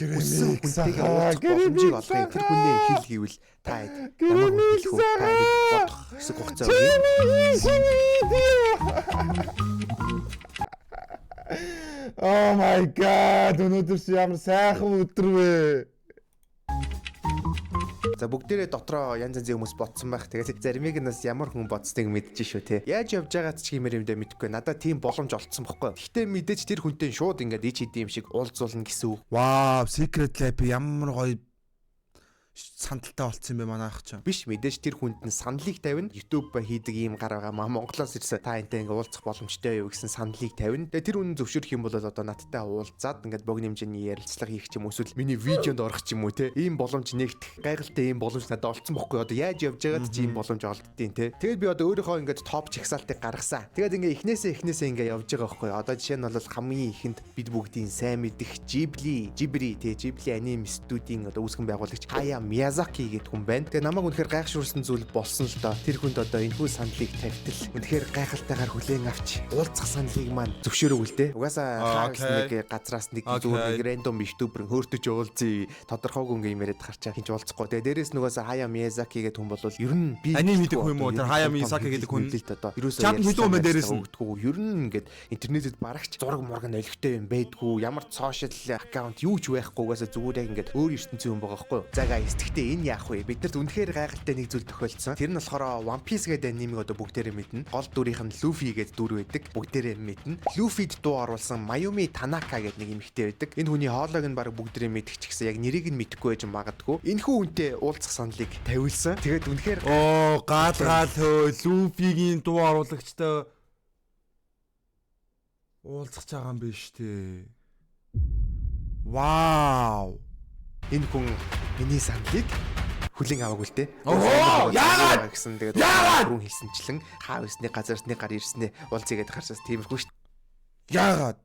Өссөн хүнтэйгээ уулзах боломжийг олгоё. Тэр хүнээ хэл гэвэл та ямар хүн хэлэх вэ? Та бодох хэсэг хугацаа өгье. Oh my god, өнөөдөр чи ямар сайхан өдөр вэ? За бүгдээрээ дотроо янз янзын хүмүүс бодсон байх. Тэгээд заримыг нас ямар хүн бодсныг мэдчихэж шүү те. Яаж явж байгаад ч хэмээр юмдаа мэдэхгүй. Надад тийм боломж олцсон бохгүй. Гэхдээ мэдээж тэр хүнтэй шууд ингээд ич хийдэм шиг уулзуулна гэсэн үг. Вау, Secret Lab ямар гоё сандалтай болцсон юм бэ манай ах чам. Биш мэдээж тэр хүнд нь саналыг тавина. YouTube хийдэг ийм гар байгаа маа Монголоос ирсэн та энтэй ингээ уулзах боломжтой юу гэсэн саналыг тавина. Тэгээ тэр хүн зөвшөөрөх юм бол одоо надтай уулзаад ингээд богино хэмжээний ярилцлага хийх ч юм уу эсвэл миний видеонд орох ч юм уу те. Ийм боломж нэгдэх гайхалтай ийм боломж надад олцсон бохгүй. Одоо яаж явж байгаад ч ийм боломж олддtiin те. Тэгээд би одоо өөрийнхөө ингээд топ чагсаалтыг гаргасан. Тэгээд ингээ эхнээсээ ингээ явж байгаа бохгүй. Одоо жишээ нь бол хамгийн ихэнд бид бүгдийн сайн мэдих Ghibli те Ghibli анime студийн одоо үүсгэн байгуулагч Hayao Miyazaki гэдэг хүн байна. Тэгээ намайг үнэхээр гайхшруулсан зүйл болсон л доо. Тэр хүнд одоо энэхүү саналыг тавьтал үнэхээр гайхалтайгаар хүлээн авч уулзах саналыг маань зөвшөөрөв л дээ. Угаасаа нэг газраас нэг зүгээр нэг рандом ютубер хөөртөж уулзъя. Тодорхойгүй ингээ юм яриад гарчаа хинч уулзахгүй. Тэгээ дээрээс нугасаа Hayao Miyazaki гэдэг хүн бол ер нь би анime мэдэх хүн юм уу? Тэр Hayao Miyazaki гэдэг хүн л одоо чам хэлүү мэ дээрээс нь ер нь ингээд интернетэд барагч зураг мураг нөлгтэй юм байдгүй. Ямар social аккаунт юу ч байхгүйгээс зүгээр яг ингээд өөр ертөнцийн хүн байгаа байхгүй юу? За guys, гэхдээ энэ яах вэ? Бид нарт үнэхээр гайхалтай нэг зүйл тохиолдсон. Тэр нь болохоор One Piece гэдэг анимыг одоо бүгдээрээ мэднэ. Гол дүрийнх нь Luffy гэдэг дүр байдаг. Бүгдээрээ мэднэ. Luffy-д дуу оруулсан Mayumi Tanaka гэдэг нэг эмэгтэй байдаг. Энэ хүний хоолойг нь баг бүгдээрээ мэдчих ч гэсэн яг нэрийг нь мэдэхгүй байж магадгүй. Энэхүү хүнтэй уулзах саналыг тавиулсан. Тэгээд үнэхээр гал Luffy-гийн дуу оруулагчтай уулзах байгаа юм биш үү? Вау. Энэ хүн миний саналыг хүлээн аваагүй л дээ. Яагаад гэсэн тэгээд түрүүн хэлсэнчлэн хаав ирсний газараас нэг гар ирснээ уулзъя гэдээ харсаас тиймэрхүү шүү дээ. Яагаад?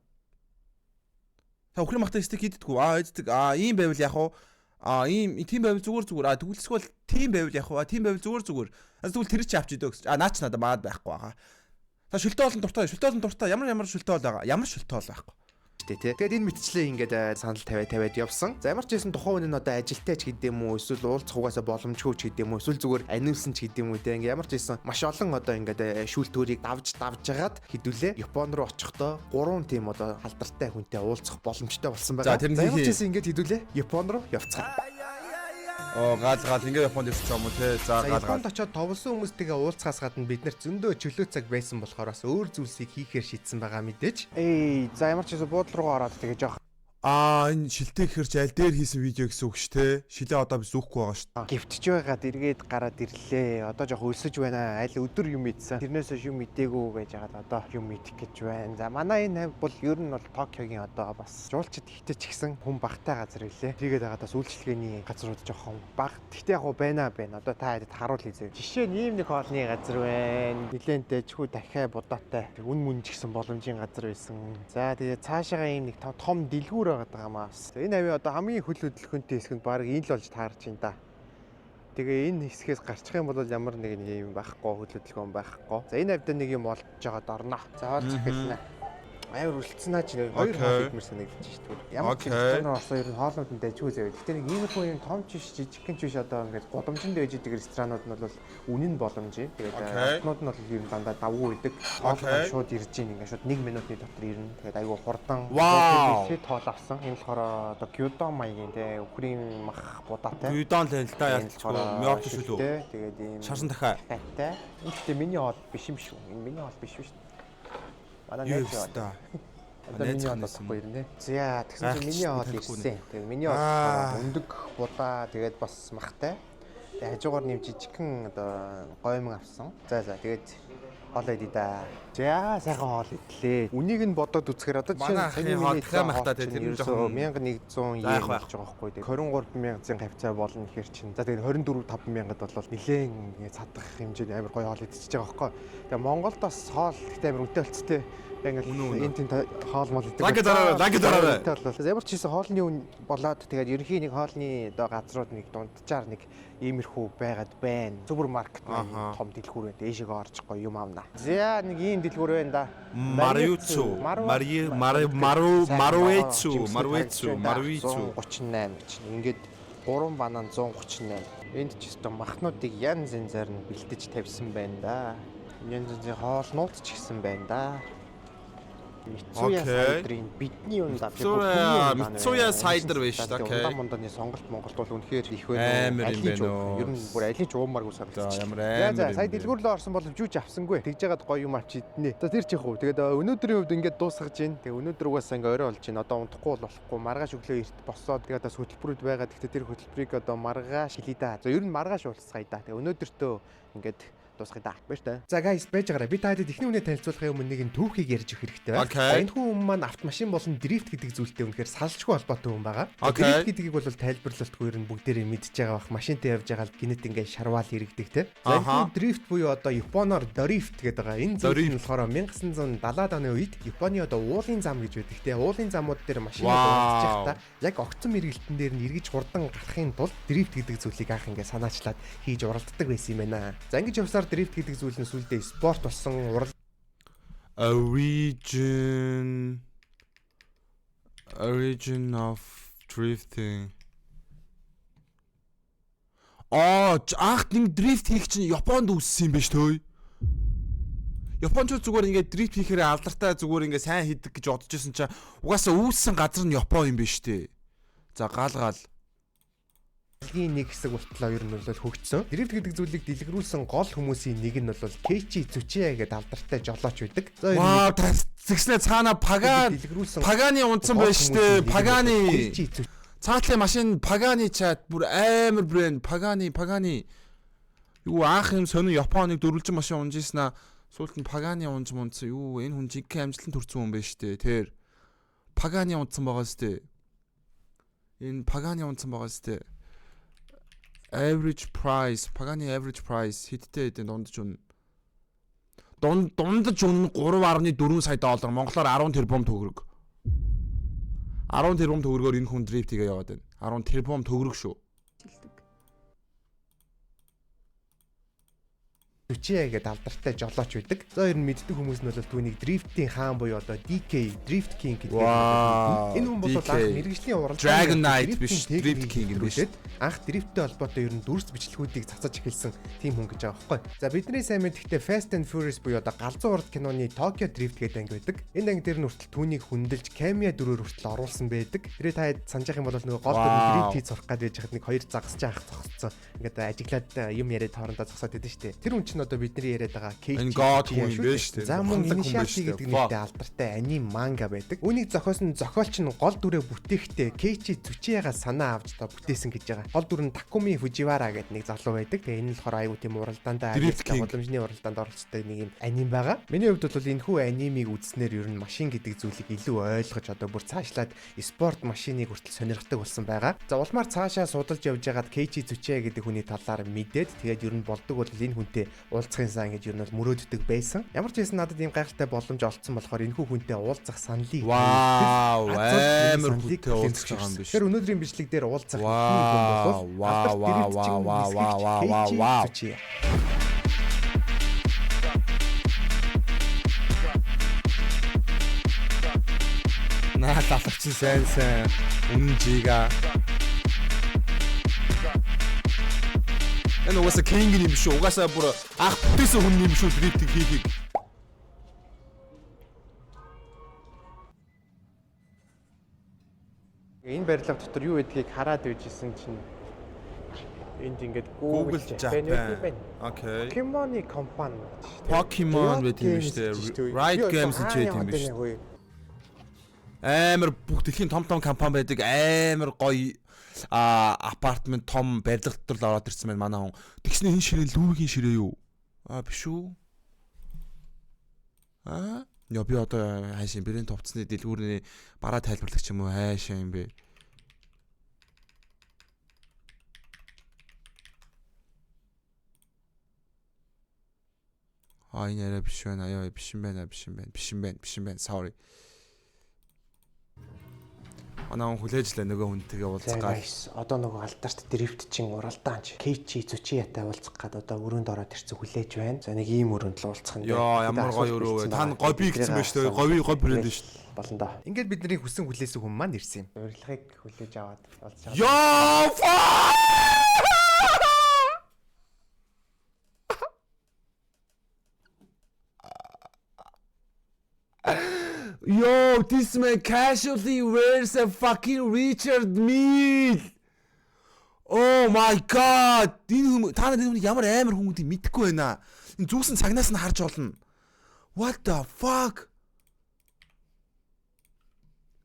Та өхрийн махтай стик хийдэггүй. Эддэг. Ийм байвал яах вэ? Ийм тийм байвал зүгээр. Төгөлсгөл тийм байвал яах вэ? Тийм байвал зүгээр. Тэгвэл тэр чи авч идөө гэж. Наач надад маад байхгүй байгаа. Та шүлтөө олон дуртай. Ямар шүлтөө байгаа. Ямар шүлтөө байхгүй. Тэгээд энэ мэтчлээ ингээд санал тавиад явсан. За ямар ч байсан тухайн хүн нь одоо ажилтай ч гэдэм үү, эсвэл уулзах угаасаа боломжгүй ч гэдэм үү, эсвэл зүгээр аниусан ч гэдэм үү те. Ингээд ямар ч байсан маш олон одоо ингээд шүүлтүүрийг давж жагаад хідүүлээ. Япон руу очихдоо 3 тийм одоо халдартай хүнтэй уулзах боломжтой болсон байгаа. За ямар ч байсан ингээд хідүүлээ. Япон руу явцгаа. Гал ингээ Японд ирсэн юм уу те. За Японд очиод товлсон хүмүүстэйгээ уулзахаас гадна бид нар зөндөө чөлөө цаг байсан болохоор бас өөр зүйлсийг хийхээр шийдсэн байгаа мэдээж. За ямар ч гэсэн буудлын руу ороод тэгээ жоох энэ шилтэй гэхэрч аль дээр хийсэн видео гэсэн үг ш те. Шилээ одоо би зүүхгүй байгаа ш. Гівтж байгаад эргээд гараад ирлээ. Одоо жоох өлсөж байна. Аль өдөр юм ийдсэн. Тэрнээс юм мэдээгүй байж хагаад одоо юм мэдэх гэж байна. За манай энэ бол ер нь бол Токиогийн одоо бас жуулчд ихтэй ч гэсэн хүн багтай газар илээ. Тэгээд байгаад бас үйлчлэгээний газрууд жоохон бага. Гэхдээ яг байна. Одоо та хэд харуул хийзээ. Жишээ нь ийм нэг хоолны газар байна. Нилээнтэй чхүү дахиа будаатай. Үн мөн ч гэсэн боломжийн газар байсан. За тэгээд цаашаага ийм нэг том дэлгүүр байгаа. Энэ авийн одоо хамгийн хөл хөдөлгөөнтэй хэсэг нь баг энэ л болж таарч байна да. Тэгээ энэ хэсгээс гарчих юм бол ямар нэг юм байхгүй, хөл хөдөлгөөн байхгүй. За энэ авьд нэг юм олж жагаад орно. За олж эхэлнэ. Аяар үлдсэн наа чи хоёр хоол идмэр санагдаж шүү дээ. Ямар ч юм орсон ер нь хоолнууд нь дайггүй заяа. Гэхдээ нэг иймэрхүү юм том ч биш, жижигхэн ч биш одоо ингээд гудамжинд байж идэг ресторанууд нь бол үнэн боломжтой. Тэгээд хотнууд нь бол ер нь дандаа давгүй идэг. Хоолой шууд ирж ийн ингээд шууд 1 минутын дотор ирнэ. Тэгээд айгүй хурдан тоол авсан. Энэ болохоор одоо gyudon маягийн те өхрийн мах будаатай. Gyudon л да ялцгүй. Мёрт шүү дээ. Тэгээд ийм шарсан дахиа. Хаттай. Гэхдээ миний хоол биш юм шүү. Энэ миний хоол биш шүү. Манай нэг та. Одоо миний хоолохгүй ирнэ. За тэгсэн чинь миний хоол ирсэн. Тэгээд миний хоол өндөг будаа тэгээд бас махтай. Тэгээд хажуугаар нэм жижигхэн одоо гоймон авсан. За тэгээд хоол идэ да. За сайхан хоол идлээ. Үнийг нь бодоод үзэхээр одоо жишээ саяны миний дахиад махтай тэр нь жоохон 1100 йен болж байгаа байхгүй тийм 23000-ын хавцаа болно ихэр чинь. За тэгээд 24-5000-д бол нилээн цадах хэмжээний амар гоё хоол идчихэж байгаа байхгүй. Тэгээ Монголд бас хоол ихтэй амар үнэтэй болцтой. Ингээл энэ тийм хоол мол идэг. Лаг дараарай. Ямар ч хийсэн хоолны үн болоод тэгээд ерөнхийн нэг хоолны одоо газрууд нэг дунджаар нэг иймэрхүү байгаад байна. Супермаркет том дэлгүүр байна. Дээшээ орж гоё юм аавна. За нэг ийм дэлгүүр байна да. Маруицу 138 чинь ингээд 3 банан 138. Энд ч гэсэн махнуудыг янз янзаар нь бэлтэж тавьсан байна да. Янз янзын хоолнууд ч гэсэн байна да. Мицуя сайдрын бидний юм да. Мицуя сайдер биш та. Окей. Монданы сонголт бол үнэхээр их байна. Амар юм байна уу? Ер нь бүр алийг уумааргүй санагдаж За ямар За амар. сая дэлгүүр рүү орсон боловч юу ч авсангүй. Тэгж яагаад гоё юм авч иднэ. За тэр чих үү. Тэгээд өнөөдрийн хувьд ингээд дуусгаж байна. Тэгээд өнөөдөр угаасаа ингээд орой болж байна. Одоо унтахгүй болохгүй маргааш өглөө эрт босоод тэгээд бас хөтөлбөрүүд байгаа. Гэхдээ тэр хөтөлбөрийг одоо маргааш хэлээ да. За ер нь маргааш уулзцгаая да. Тэгээд өнөөдөртөө ингээд дуусгая да. Баяр та. За guys байж байгаарай. Би та хэд ихний үнэ танилцуулахын өмнө нэг түүхийг ярьж өгөх хэрэгтэй байна. Энэ хүн маань автомашин болон дрифт гэдэг зүйлтэй үнэхээр салшгүй холбоотой хүн байгаа. Дрифт гэдгийг бол тайлбарлалтгүй ер нь бүгдээрээ мэдж байгаа бах. Машинтай явж байгаа л гинэт ингээд шарваал иргэдэг те. За энэ хүн дрифт буюу одоо Японоор дрифт гэдэг байгаа. Энэ зүйл нь болохоор 1970-аад оны үед Японы одоо уулын зам гэж байдаг те. Уулын замууд дээр машинаа дуулчих та яг огцон мэргэлтэн дээр нь эргэж хурдан гарахын тулд дрифт гэдэг зүйлийг анх ингээд санаачлаад хийж уралддаг байсан юм байна. За ингэж явсаар дрифт гэдэг зүйл нь сүлдээ спорт болсон origin of drifting. Анх нэг дрифт хийх чинь Японд үүссэн юм биш төө. Япончууд зүгээр ингээд дрифт хийхээр алдартай зүгээр ингээд сайн хийдэг гэж бодож байсан чинь угаасаа үүссэн газар нь Япон юм биш үү? За гал дэлхийн нэг хэсэг болтлоо ер нь бол хөгжсөн. Дрифт гэдэг зүйлийг дэлгэрүүлсэн гол хүмүүсийн нэг нь бол Кейчи Зүчиа гэдэг алдартай жолооч байдаг. За зэгснээ цаана Пагани унтсан байж штэ. Пагани. Цаатлын машин Пагани чат бүр амар брэнд Пагани. Юу анх юм сонин Японыг дөрвөлжин машин унжижснаа сүүлд нь Пагани унсан. Юу энэ хүн жинхэнэ амжилтанд хүрсэн хүн байж штэ. Тэр Пагани унтсан байгаа штэ. Энэ Пагани унтсан байгаа штэ. Average price Pagani average price хиттэй дундаж үнэ. Дундаж үнэ 3.4 сая доллар Монголоор 10 тэрбум төгрөг. 10 тэрбум төгрөгөөр энэ хүн дрифт хийгээ яваад байна. 10 тэрбум төгрөг шүү. Зүчиа гэдэг алдартай жолооч байдаг. За ер нь мэддэг хүмүүс нь бол түүнийг дрифтийн хаан буюу одоо DK Drift King гэдэг. Энэ хүн бол анх мэрэгжлийн уралдааны Dragon Knight биш Drift King юм биш. Анх дрифттэй холбоотой ер нь дүрс бичлэгүүдийг цацаж эхэлсэн тийм хүн гэж байгаа байхгүй. За бидний сайн мэддэгтэй Fast and Furious буюу одоо галзуу уралд киноны Tokyo Drift гэдэг анги байдаг. Энэ анги дээр нь хүртэл түүнийг хөндлөж Camia 4-өр хүртэл оруулсан байдаг. Тэр та санаж явах юм бол нөгөө гол дүр дрифт хийж сурах гээд байж хад нэг хоёр загсаж авах зогсцсон. Ингээд ажиглаад юм яриад хоорондоо зогсоод байдаг шүү дээ. Тэр хүн чинь одоо бидний яриад байгаа энэ god хүн биш үү? За мөн Initiati гэдэг нэртэй алдартай аним манга байдаг. Үүнийг зохиосон зохиолч нь гол дүрээ бүтээхдээ Кейчи Зүчиагаа санаа авч та бүтээсэн гэж байгаа. Гол дүр нь Такуми Фуживара гэдэг нэг залуу байдаг. Тэгээ энэ нь болохоор аюу тийм уралдаандаа боломжны уралдаанд оролцдог нэг юм аним байгаа. Миний хувьд бол энэ хүү анимыг үзснээр ер нь машин гэдэг зүйлийг илүү ойлгож одоо бүр цаашлаад спорт машиныг хүртэл сонирхдаг болсон байгаа. За улмаар цаашаа судалж явж байгаад Кейчи Зүчиа гэдэг хүний талаар мэдээд тэгээд ер нь болдог бол энэ хүнтэй уулзахын сан гэж ер нь мөрөөддөг байсан. Ямар ч байсан надад ийм гайхалтай боломж олцсон болохоор энэ хүү хүнтэй уулзах саналыг амар хүнтэй уулзах байгаа юм биш. Тэр өнөөдрийн бичлэг дээр уулзах нэг хүн бол Наалалч сайн үнэн жига. Энэ угаасаа King юм шүү. Угаасаа бүр анх бүтээсэн хүн юм шүү дрифтийг хийхийг. Энэ барилга дотор юу гэдгийг хараад байжсэн чинь энд ингээд Google Japan. Окей. Pokemon компани. Pokemon гэдэг юм шүү дээ. Riot Games гэж хэлдэг юм биш. Амар бүх дэлхийн том компани байдаг. Амар гоё апартмент том барилга дотор л ороод ирсэн байна манай хүн. Тэгснэ энэ ширээ лүүгийн ширээ юу? Биш үү? Яа би одоо хайшин бэрийн товцны дэлгүүрний бараа тайлбарлагч юм уу хайшаа юм бэ? Энэ арай биш байна. Аяа биш юм байна. Sorry. Анаа хүлээж лээ нөгөө хүнтэйгээ уулзах гал. Одоо нөгөө алдарт дрифт чин уралдаан чи Кейчи Зүчиятай уулзах гээд одоо өрөөнд ороод ирсэн хүлээж байна. За нэг ийм өрөөнд л уулзах нь. Яа ямар гоё өрөө вэ? Та говь гэсэн байж тээ. Говь брэнд шүү дээ. Болно доо. Ингээд бидний хүсэн хүлээсэн хүн маань ирсэн юм. Урилгыг хүлээж аваад уулзах. Яа! Yo, this man casually wears a fucking Richard Mille. Oh my god. Та нар энэ ямар амар хүн гэдгийг мэдэхгүй байна. Энэ зүүсэн цагнаас нь харж олно. What the fuck?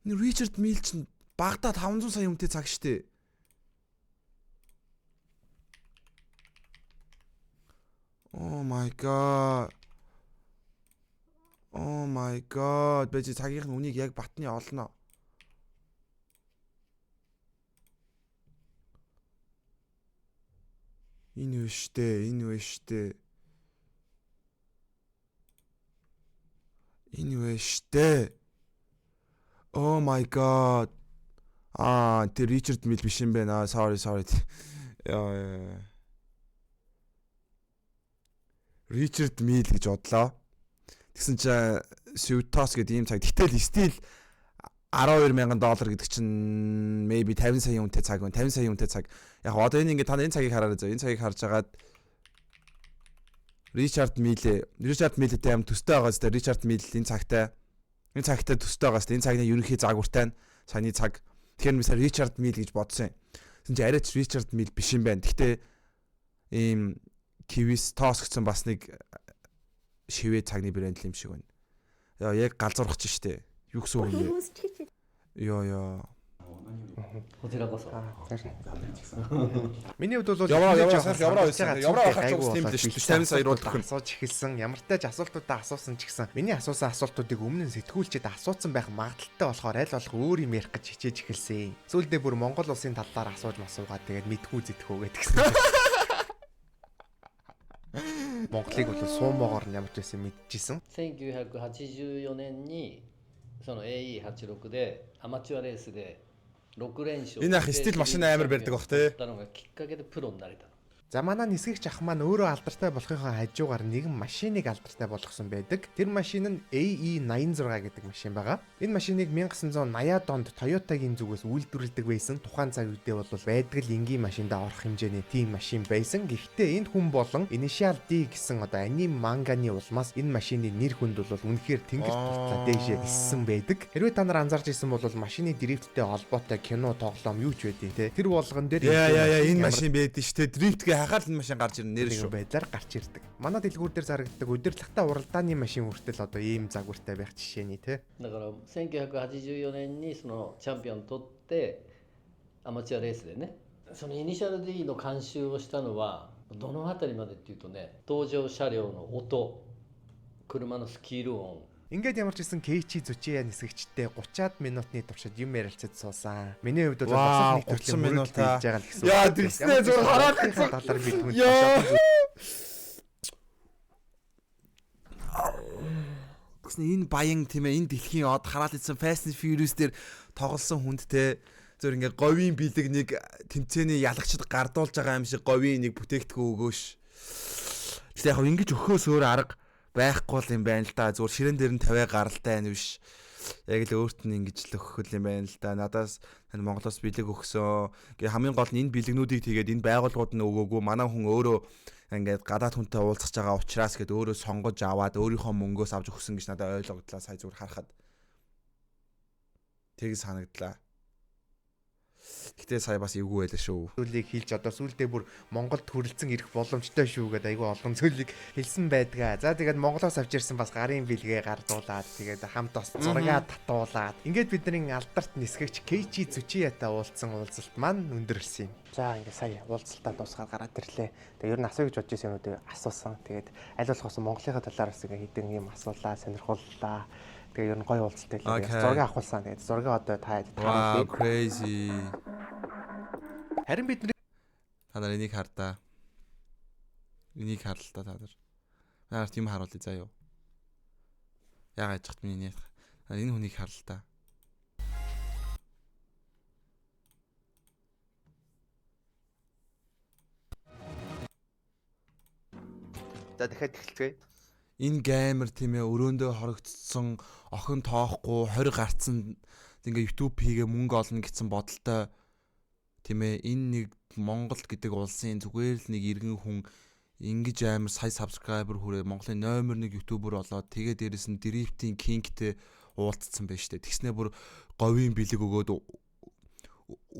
Энэ Richard Mille чинь багада 500 сая хүнтэй цаг штэ. Oh my god. Oh my god. Бэж цагийнх нь үнийг яг батны олно. Энэ вэ штэ. Oh my god. Тэр Richard Mille биш юм байна. Sorry. Яа. Richard Mille гэж бодлоо. Тэгсэн чинь Suitos гэдэг ийм цаг. Гэтэл стил $12,000 гэдэг чинь maybe 50 сая үнэтэй цаг байна. 50 сая үнэтэй цаг. Яг одоо энэ ингээд та энэ цагийг хараарай зөө. Энэ цагийг харж агаад Richard Mille-тэй юм төстэй байгаа зү. Richard Mille энэ цагтай төстэй байгаа зү. Энэ цагны ерөнхий загвартай нь саяны цаг. Тэгэхээр би Richard Mille гэж бодсон юм. Тэгсэн чинь арайч Richard Mille биш юм байна. Гэхдээ ийм Kiwitos гэсэн бас нэг шивээ цагны брэнд юм шиг байна. Яа яг галзуурах ч штэ. Юу гэсэн үг юм бэ? Яа. Миний хувьд бол яваа ахаач ус тийм л шүү дээ. 50 сая руулах юм. Асууж эхэлсэн. Ямартай ч асуултуудаа асуусан ч гэсэн миний асуусан асуултуудыг өмнө нь сэтгүүлчид асуусан байх магадaltaй болохоор аль болох өөр юм ярих гэж хичээж эхэлсэн. Сүүлдээ бүр Монгол улсын талаар асууж масуугаад тэгээд мэдхүү зэтгэв гэдгсэн. Монголыг бол суумоогоор нь ямар ч байсан мэдчихсэн. 1984年にその AE86 でアマチュアレースで6連勝。Энэ ах стил машин амар барьдаг бах те. たのがきっかけでプロになれた。 За манай нисгэгч ах маань өөрөө алдартай болохынхаа хажуугаар нэгэн машиныг алдартай болгосон байдаг. Тэр машин нь AE86 гэдэг машин байгаа. Энэ машиныг 1980-аад онд Toyota-гийн зүгээс үйлдвэрлэдэг байсан. Тухайн цаг үедээ бол байдаг л энгийн машиндаа орох хэмжээний тийм машин байсан. Гэхдээ энэ хүн болон Initial D гэсэн одоо аним манганы улмаас энэ машины нэр хүнд бол үнэхээр тэнгис туртлаа дээшээ иссэн байдаг. Хэрвээ та нар анзаарч ирсэн бол машины дрифттэй холбоотой кино, тоглоом юу ч байдیں۔ Тэ тэр болгон дээр энэ машин байдаг шүү дээ. Дрифтгээ хахаал энэ машин гарч ирнэ нэр шүү байдлаар гарч ирдэг. Манай дэлгүүр дээр зарагддаг удирдлагатай уралдааны машин хүртэл одоо ийм загвартай байх жишээний те. だから1984年にそのチャンピオン取ってアマチュアレースでね、そのイニシャル D の監修をしたのはどのあたりまでっていうとね、登場車両の音、車のスキル音。 Ингээд ямар ч гэсэн Кейчи Зүчияа нисгэгчтэй 30-аад минутны туршид юм ярилцаж суусан. Миний хувьд бол бас нэг төрлийн минут хийж байгаа л гэсэн. Яа, тэгснэ зөв хараад талаар бид хүн. Тэгснэ энэ баян тийм ээ энэ дэлхийн од хараад идсэн Fast and Furious дээр тоглосон хүндтэй зөв ингээд говийн бэлэг нэг тэмцээний ялагчд гардуулж байгаа юм шиг говийн нэг бүтээгдэхүүн өгөөш. Тэгсэн яг ингэж өгөхөөс өөр арга байхгүй л юм байна л да. Зүгээр ширээн дээр нь тавиа гаралтай байна биш. Яг л өөрт нь ингэж л өгөх юм байна л да. Надаас тань Монголоос бэлэг өгсөн. Гэ хамгийн гол нь энэ бэлэгнүүдийг тэгээд энэ байгууллагууд нь өгөөгүй. Манай хүн өөрөө ингээд гадаад хүнтэй уулзах байгаа учраас гээд өөрөө сонгож аваад өөрийнхөө мөнгөөс авч өгсөн гэж надад ойлгогдлаа. Сая зүгээр харахад. Тэг санагдлаа. Гэтэ сая бас эвгүй байлаа шүү. Зүйлийг хэлж одоо сүулдээ бүр Монголд хүрэлцэн ирэх боломжтой шүү гэдэг айгүй олон зүйлийг хэлсэн байдгаа. За тэгээд Монголоос авч ирсэн бас гарын бэлгээ гардуулаад тэгээд хамт бас зургаа татуулаад ингээд бидний алдарт нисгэгч Кейчи Зүчияатай уулзсан уулзалт маань өндөрлсөн юм. За ингээд сая уулзалтаа дуусгаад гараад ирлээ. Тэгээд ер нь асууя гэж бодож байсан юмнуудыг асуусан. Тэгээд аль болох Монголынхаа талаар бас ингээд хэдэн юм асуулаа, сонирхоллоо. Тэгээ ер нь гоё уулзалт байлаа. Зураг авахулсан. Тэгээд зураг одоо та Wow, crazy. Харин бид та нар энийг хардаа. Энийг харлаа та нар. Наарт юм харуулъя заа юу. Яагаад яж хат миний нэг. Энэ хүнийг харлаа та. За дахиад эхэлцгээе. Энэ геймер тийм ээ өрөөндөө хорогдсон охин тоохгүй 20 гарцсан ингээ YouTube хийгээ мөнгө олно гэсэн бодолтой тийм ээ энэ нэг Монгол гэдэг улсын зүгээр л нэг иргэн хүн ингэж амар сая subscriber хүрээ Монголын номер 1 YouTuber болоод тэгээ дээрэс нь Drifting King-тэй уулзсан байж тээ. Тэгснээ бүр говийн бэлэг өгөөд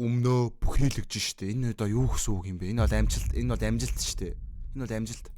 өмнөө бүхийлэгж штэ. Энэ одоо юу гэсэн үг юм бэ? Энэ бол амжилт штэ. Энэ бол амжилт.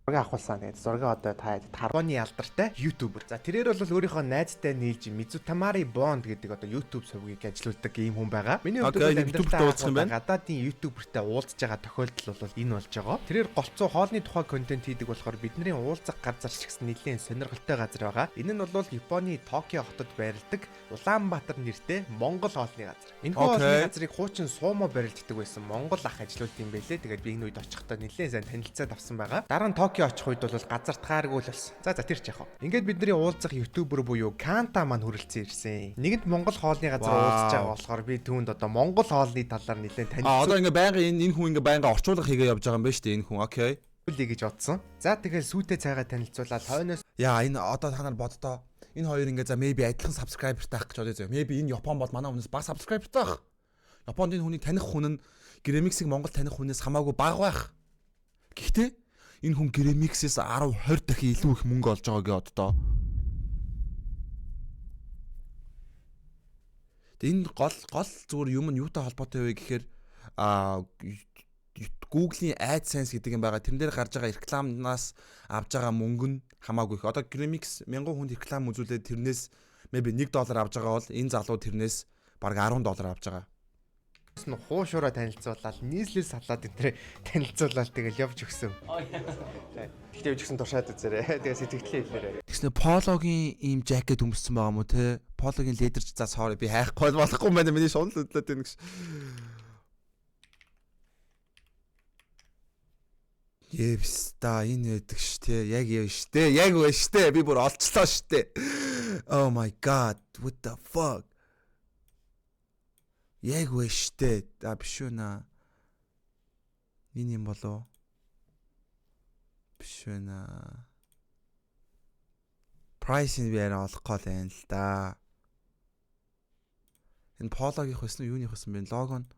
Зураг авахулсан. Тэгээд зураг одоо та тарбоны алдартай YouTuber. За тэрээр бол өөрийнхөө найзтай нийлж Mizutamaru Bond гэдэг одоо YouTube сувгийг ажилуулдаг ийм хүн байгаа. Миний хувьд YouTuber-тэй уулзах юм байна. Гадаадын YouTuber-тэй уулзж байгаа тохиолдол бол энэ болж байгаа. Тэрээр голцоо хоолны тухай контент хийдэг болохоор бидний уулзах газар ч гэсэн нэлээд сонирхолтой газар байгаа. Энэ нь бол Японы Токио хотод байрладаг Улаанбаатар нэртэй Монгол хоолны газар. Энэ хоолны газрыг хуучин Сумо барилддаг байсан Монгол ах ажилуулт юм байлээ. Тэгээд би энэ үед очихдоо нэлээд сайн танилцаад авсан байгаа. Дараа нь Токио очих үед бол газар тааргүй л болсон. За тэр ч яах вэ? Ингээд бидний уулзах YouTuber буюу Канта маань хүрэлцэн ирсэн. Нэгэнт Монгол хоолны газар уулзж байгаа болохоор би түүнд одоо Монгол хоолны талаар нэлээд танилцсан. Одоо ингээ байнга энэ хүн ингээ байнга орчуулга хийгээ явж байгаа юм байна шүү дээ энэ хүн. Окей. Үлээ гэж бодсон. За тэгэл сүйтэй цайгаа танилцуулаад хойноос яа энэ одоо та нар боддоо энэ хоёр ингээ за maybe адилхан subscriberтай ах гэж бодъё зөө. Maybe энэ Япон бол манай хүнээс бага subscriberтай ах. Японд энэ хүнийг таних хүн нь Gramix-ийг Монгол таних хүнээс хамаагүй бага байх. Гэхдээ энэ хүн Gramix-ээс 10 20 дахин илүү их мөнгө олж байгаа гэж боддоо. Энэ гол зүгээр юм нь юутай холбоотой вэ гэхээр Google-ийн AdSense гэдэг юм байгаа. Тэрэн дээр гарч байгаа рекламнаас авж байгаа мөнгө нь хамаагүй их. Одоо Gramix 1000 хүнд реклам үзүүлээд тэрнээс maybe $1 авж байгаа бол энэ залуу тэрнээс бараг $10 авж байгаа. нь хуушураа танилцуулаад нийслэл салаад энэ төр танилцуулаад тэгэл явж өгсөн. Тэгтээ явж өгсөн туршаад үзээрэй. Тэгээ сэтгэлээ хэлээрэй. Тэгснэ Poloгийн ийм жакет өмссөн байгаа мó те. Poloгийн ледерч за sorry би хайхгүй болохгүй юм байна. Миний шунал хөдлөөд байна гэж. Евста энэ байдаг штэ. Яг яв штэ. Яг вэ штэ. Би бүр олцлоо штэ. Oh my god. What the fuck? Яг вэ штэ. Биш үү наа. Энэ юм болов? Биш үү наа. Price-ийг би арай олох гол байна л да. Энэ Polo-гийн хөснө юуны хөсөн бэ? Лого нь.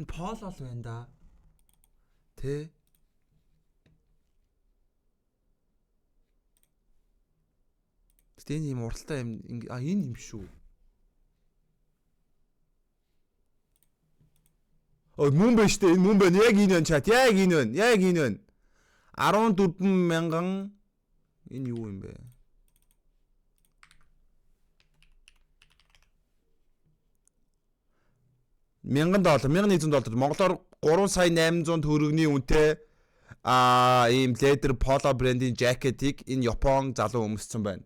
Энэ Polo л байна да. Тэ. Тэгтээ энэ юм уралтай юм энэ юм шүү. Ой мөн байна штэ энэ мөн байна. Яг энэ байна чат. Яг энэ байна. Яг энэ байна. 14,000 энэ юу юм бэ? $1,100 Монголоор 3,800,000 төгрөгийн үнэтэй ийм leather Polo брендийн жакетыг энэ Япон залуу өмссөн байна.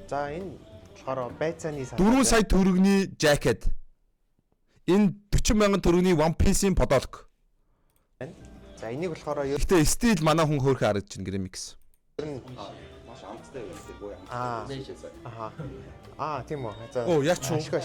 За энэ болохоор байцааны 4 сая төгрөгийн жакет. Энэ 40,000 төгрөгийн One Piece-ийн подолк. За энийг болохоор Гэтэ стил манай хүн хөөрхөн харагдаж байна Gramix. Маш амттай байсан. Тийм үү. За. Оо яач юу? Ашгүй.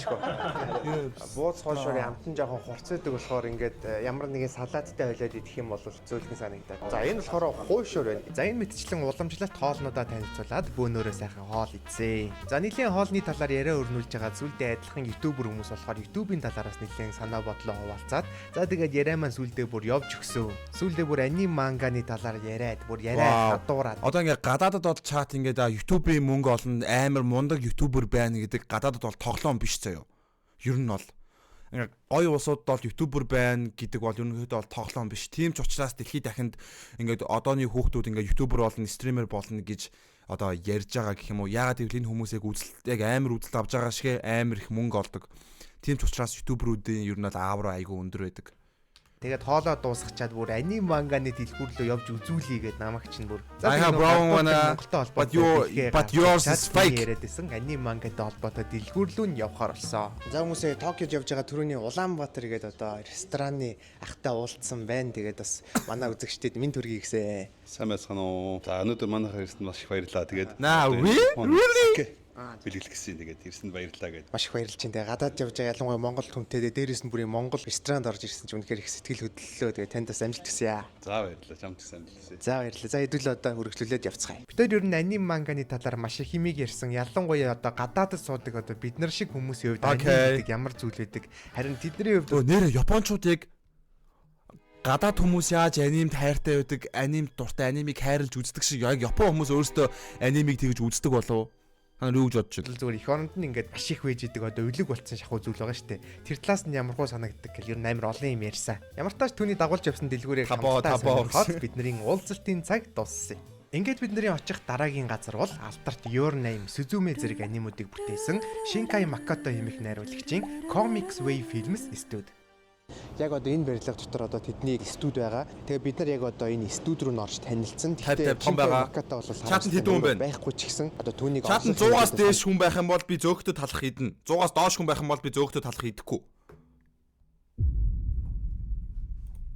Бууз хоошоор амтан жоохон хурцээдэг болохоор ингээд ямар нэгэн салааттай хойлоод идэх юм бол зөөлхөн санагдаад. За энэ болохоор хуушуур байна. За энэ мэтчлэн уламжлалт хоолнуудаа танилцуулаад бөөнөрөө сайхан хоол идсэн. За нэлийн хоолны талаар яриа өрнүүлж байгаа зүйлдээ адилхан ютубер хүмүүс болохоор ютубын талаараас нэлийн санаа бодлоо хуваалцаад за тэгээд яриа маань сүлдээ бүр явж өгсөн. Сүлдээ бүр аним манганы талаар яриад бүр яриад гадуураад. Одоо ингээд гадаадад бол чат ингээд ютубын мөнгө олно амар мундаг ютубер байна гэдэг гадаадад бол тоглоом биш заяо. Ер нь бол ингээд гоё улсууд бол ютубер байна гэдэг бол ерөнхийдөө бол тоглоом биш. Тийм ч учраас дэлхийд дахинд ингээд одооны хүүхдүүд ингээд ютубер болно, стример болно гэж одоо ярьж байгаа гэх юм уу. Яагаад гэвэл энэ хүмүүсийг үзэлт яг амар үзэлт авч байгаа шиг амар их мөнгө олдог. Тийм ч учраас ютуберүүдийн ер нь бол аавар айгүй өндөр байдаг. Тэгээд хоолоо дуусгачаад бүр аним манганы дэлгүүр рүү явж үзүүлээ гэд намайг чинь бүр. I have brown one, but yours is fake. Яриадсэн аним мангатай холбоотой дэлгүүр рүү нь явахаар болсон. За хүмүүсээ Токиод явж байгаа түрүүний Улаанбаатар гээд одоо рестораны ахтай уулзсан байна. Тэгээд бас манай үзэгчдэд минь төргий гисэн. Сайн байцгаана уу. За өнөөдөр манайхаар ирсэнд маш их баярлалаа. Тэгээд Really? бэлгэлэх гэсэн. Тэгээд ирсэнд баярлалаа гэдэг. Маш их баярлж байна. Тэгээд гадаад явж байгаа ялангуяа Монгол хүнтэй дээрээс нь бүрийн Монгол ресторанд орж ирсэн чинь үнэхээр их сэтгэл хөдлөлөө. Тэгээд танд бас амжилт хүсье. За баярлалаа. Чамд гэсэн амжилт хүсье. За баярлалаа. За хэдүүл одоо үргэлжлүүлээд явцгаая. Бид хоёр ер нь аним манганы талаар маш их химиг ярьсан. Ялангуяа одоо гадаадд суудаг одоо бид нар шиг хүмүүсийн хувьд аним гэдэг ямар зүйл байдаг. Харин тэдний хувьд Нэрэ Япончуудыг гадаад хүмүүс яаж аним тайртай байдаг, аним дуртай анимыг хайрлж үздэг шиг яг Япон хүмүүс өөрсдөө анимыг тэгж үздэг болов. Та нар юу гэж бодож байна? зүгээр эх оронд нь ингээд маш их вэж идэг одоо өлөг болцсон шахуу зүйл байгаа шүү дээ. Тэр талаас нь ямархуу санагддаг гэл ер нь амар олон юм ярьсан. Ямар тааш түүний дагуулж явсан дэлгүүрээр хамтдаа бидний уулзалтын цаг дууссан. Ингээд бидний очих дараагийн газар бол Алтарт Your Name Suzume зэрэг анимуудыг бүтээсэн Shinkai Makoto хэмээх найруулагчийн Comics Way Films студи. Яг одоо энэ барилга дотор одоо тэдний студи байгаа. Тэгээ бид нар яг одоо энэ студи руу норж танилцсан. Тэгэхээр том байгаа. Чатанд хэдэн хүн байна? Байхгүй ч гэсэн одоо түүнийг Чатанд 100-аас дээш хүн байх юм бол би зөөгтөд талах хийдэн. 100-аас доош хүн байх юм бол би зөөгтөд талах хийдэхгүй.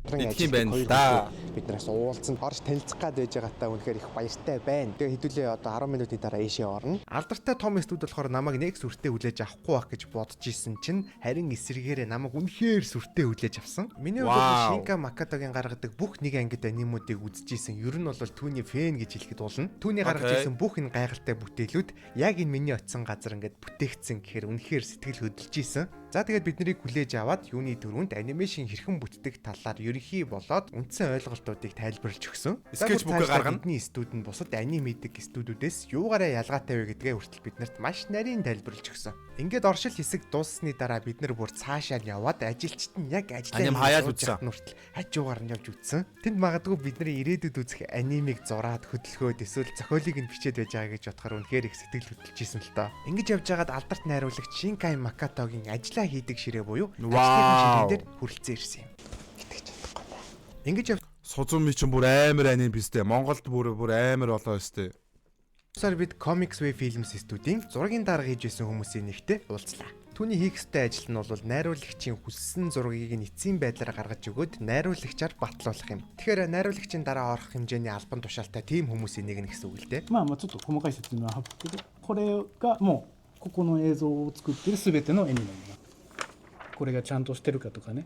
Идэх юм байна л да. Биднээс уулзсан орж танилцах гад байж байгаатай үнэхээр их баяртай байна. Тэгээ хэдүүлээ одоо 10 минутын дараа ийшээ орно. Алдартай том студи болохоор намайг нэг сүртэй хүлээж авахгүй байх гэж бодож исэн чинь харин эсрэгээрээ намайг үнэхээр сүртэй хүлээж авсан. Миний хувьд Shinkai Makatoгийн гаргадаг бүх нэг ангид анимуудыг үзэж исэн. Ер нь бол түүний фэн гэж хэлэхэд болно. Түүний гаргаж исэн бүх энэ гайхалтай бүтээлүүд яг энэ миний очисон газар ингээд бүтээгдсэн гэхээр үнэхээр сэтгэл хөдлөж исэн. За тэгээд бид нарыг хүлээж аваад юуны дөрөнд анимашн хэрхэн бүтдэг талаар ерөнхий болоод үндсэн ойлголтуудыг тайлбарлаж өгсөн. Скетчбук гаргана. Бидний студи нь бусад аним хийдэг студиудээс юугаараа ялгаатай вэ гэдгээ хүртэл биднэрт маш нарийн тайлбарлаж өгсөн. Ингээд оршил хэсэг дууссаны дараа бид нар бүр цаашаа яваад ажилчид нь яг ажиллаа хаяад үзсэн. Хүртэл хажуугаар нь явж үзсэн. Тэнд магадгүй бидний ирээдүйд үзэх анимыг зураад хөдөлгөөд эсвэл зохиолыг нь бичээд байж байгаа гэж бодохоор үнэхээр их сэтгэл хөдлөж исэн л доо. Ингэж явж байгаад алдарт найруулагч Shinkai Makatoгийн ажиллаа хийдэг ширээ буюу ажлын ширээ дээр хүрэлцэн ирсэн юм. Итгэж чадахгүй байна. Ингэж Сузуми ч бүр амар аним бистэй. Монголд бүр амар болоо өстэй. Сар бид Comics Way Films студийн зургийн дарга хийж исэн хүмүүсийн нэгтэй уулзлаа. Түүний хийх ёстой ажил нь бол найруулагчийн хүссэн зургийг нь эцсийн байдлаар гаргаж өгөөд найруулагчаар батлуулах юм. Тэгэхээр найруулагчийн дараа орох хэмжээний албан тушаалтай тийм хүмүүсийн нэг нь гэсэн үг л дээ. まあちょっと細かい説明は省くけど、これがもうここの映像を作っている全ての絵になります。これがちゃんとしてるかとかね。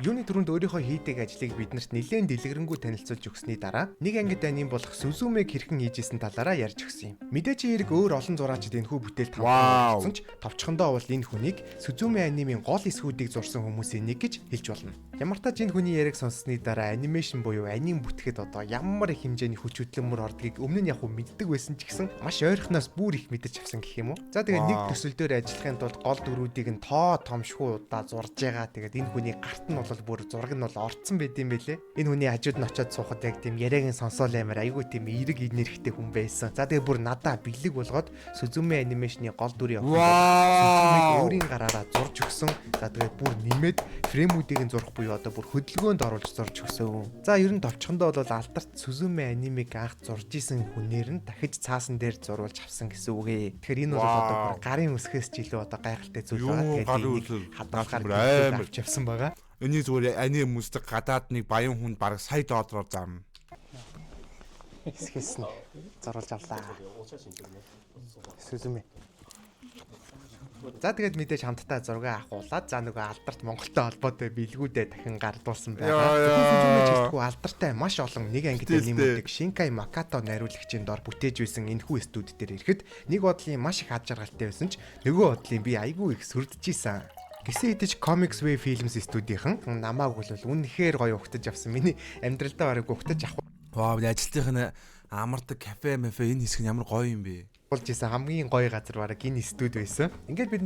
Юуны түрүүнд өөрийнхөө хийдэг ажлыг биднэрт нэлээд дэлгэрэнгүй танилцуулж өгсөний дараа нэг ангид аним болох Suzume-г хэрхэн хийжсэн талаараа ярьж өгсөн юм. Мэдээж хэрэг өөр олон зураачид энэхүү бүтээлд хамтсан ч товчхондоо бол энэ хүнийг Suzume анимын гол эсхүүдийг зурсан хүмүүсийн нэг гэж хэлж болно. Ямар ч тач энэ хүний яриаг сонссны дараа анимашн буюу аним бүтгэхэд одоо ямар их хэмжээний хүч хөдөлмөр ордгийг өмнө нь яг мэддэг байсан ч гэсэн маш ойрхоноос бүр их мэдэж авсан гэх юм уу. За тэгээд нэг төсөл дээр ажиллахын тулд гол дүрүүдийг нь тоо томшгүй удаа зурж байгаа. Тэгээд энэ хүний гарт нь бол бүр зураг нь бол орцсон байд юм бэлээ. Энэ хүний хажууд нь очиод суухад яг тийм яриагийн сонсоол амар айгүй тийм эерэг инэрхтэй хүн байсан. За тэгээд бүр надаа бэлэг болгоод Suzume анимашны гол дүрийг өөрийн гараараа зурж өгсөн. За тэгээд бүр нэмээд фреймүүдийг нь зурх буюу одоо бүр хөдөлгөөнд оруулж зурж өгсөн. За ер нь товчхондоо бол алдарт Suzume анимыг анх зурж исэн хүнээр нь дахиж цаасан дээр зурулж авсан гэсэн үг ээ. Тэгэхээр энэ бол одоо бүр гарын үсгээс ч илүү одоо гайхалтай зүйл байгаа. Тэгээд хадгалахаар авч явсан байгаа. Энийг зүгээр аним хүмүүстэй гадаад нэг баян хүнд бараг сая доллараар зарна. Хэсгэс нь зурулж авлаа. Suzume. За тэгээд мэдээж хамтдаа зураг авахуулаад за нөгөө алдарт Монголтой холбоотой бэлгүүдээ дахин гардуулсан байгаа. Suzume-г алдартай маш олон нэг ангид анимуудыг Shinkai Makoto найруулагчийн дор бүтээж байсан энэхүү студи дээр ирэхэд нэг бодлын маш их ад жаргалтай байсан ч нөгөө бодлын би айгүй их сүрдчихсэн. Гэсэн хэдиж Comics Way Films студийнхан намааг бол үнэхээр гоё ухтаж авсан. Миний амьдралдаа бараг ухтаж авах. Вау, ажилтнах нь амардаг кафе, энэ хэсэг нь ямар гоё юм бэ? Болж исэн хамгийн гоё газар бараг энэ студи байсан. Ингээд бид